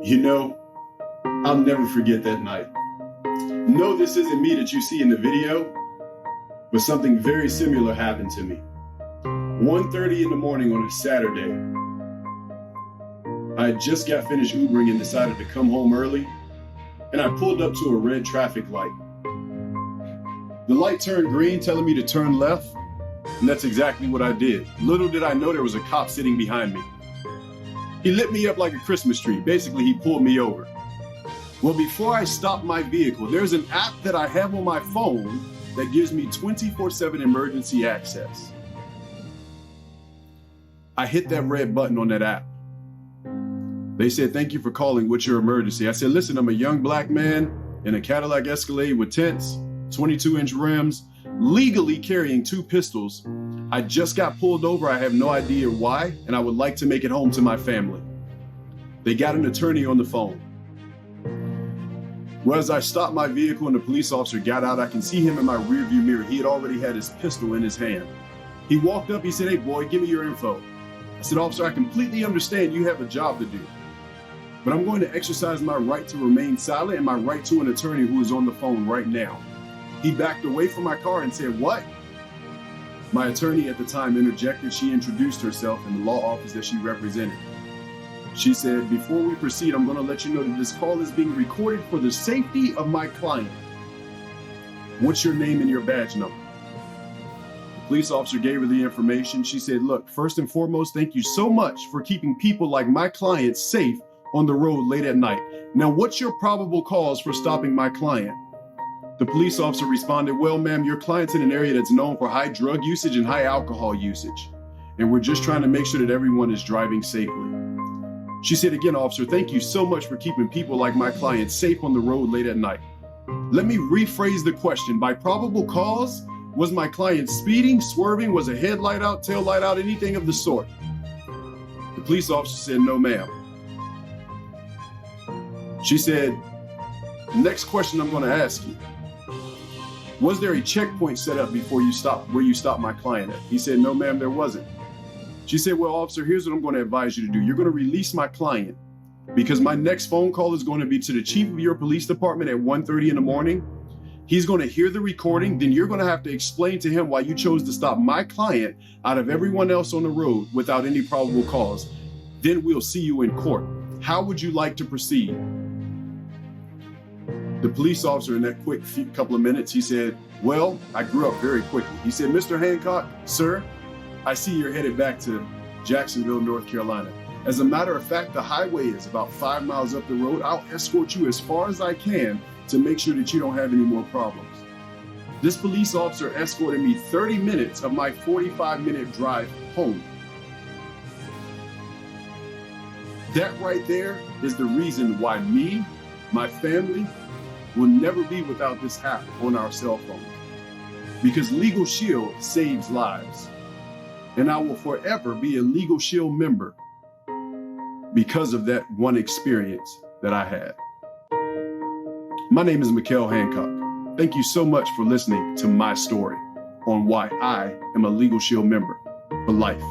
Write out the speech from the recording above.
You know, I'll never forget that night. No, this isn't me that you see in the video, but something very similar happened to me. 1:30 in the morning on a Saturday. I had just got finished Ubering and decided to come home early, and I pulled up to a red traffic light. The light turned green, telling me to turn left, and that's exactly what I did. Little did I know there was a cop sitting behind me. He lit me up like a Christmas tree. Basically, he pulled me over. Well, before I stopped my vehicle, there's an app that I have on my phone that gives me 24/7 emergency access. I hit that red button on that app. They said, "Thank you for calling. What's your emergency?" I said, "Listen, I'm a young black man in a Cadillac Escalade with tints, 22-inch rims, legally carrying 2 pistols. I just got pulled over. I have no idea why, and I would like to make it home to my family." They got an attorney on the phone. Well, as I stopped my vehicle and the police officer got out, I can see him in my rearview mirror. He had already had his pistol in his hand. He walked up, he said, "Hey boy, give me your info." I said, "Officer, I completely understand you have a job to do, but I'm going to exercise my right to remain silent and my right to an attorney who is on the phone right now." He backed away from my car and said, "What?" My attorney at the time interjected. She introduced herself and the law office that she represented. She said, "Before we proceed, I'm going to let you know that this call is being recorded for the safety of my client. What's your name and your badge number?" The police officer gave her the information. She said, "Look, first and foremost, thank you so much for keeping people like my client safe on the road late at night. Now, what's your probable cause for stopping my client?" The police officer responded, "Well, ma'am, your client's in an area that's known for high drug usage and high alcohol usage, and we're just trying to make sure that everyone is driving safely." She said again, "Officer, thank you so much for keeping people like my client safe on the road late at night. Let me rephrase the question. By probable cause, was my client speeding, swerving, was a headlight out, tail light out, anything of the sort?" The police officer said, "No, ma'am." She said, "Next question I'm going to ask you. Was there a checkpoint set up before you stopped, where you stopped my client at?" He said, "No, ma'am, there wasn't." She said, "Well, officer, here's what I'm going to advise you to do. You're going to release my client because my next phone call is going to be to the chief of your police department at 1:30 in the morning. He's going to hear the recording. Then you're going to have to explain to him why you chose to stop my client out of everyone else on the road without any probable cause. Then we'll see you in court. How would you like to proceed?" The police officer, in that quick couple of minutes, he said, "Well, I grew up very quickly." He said, "Mr. Hancock, sir, I see you're headed back to Jacksonville, North Carolina. As a matter of fact, the highway is about 5 miles up the road. I'll escort you as far as I can to make sure that you don't have any more problems." This police officer escorted me 30 minutes of my 45-minute drive home. That right there is the reason why me, my family, will never be without this app on our cell phones. Because LegalShield saves lives. And I will forever be a LegalShield member because of that one experience that I had. My name is Mikhail Hancock. Thank you so much for listening to my story on why I am a LegalShield member for life.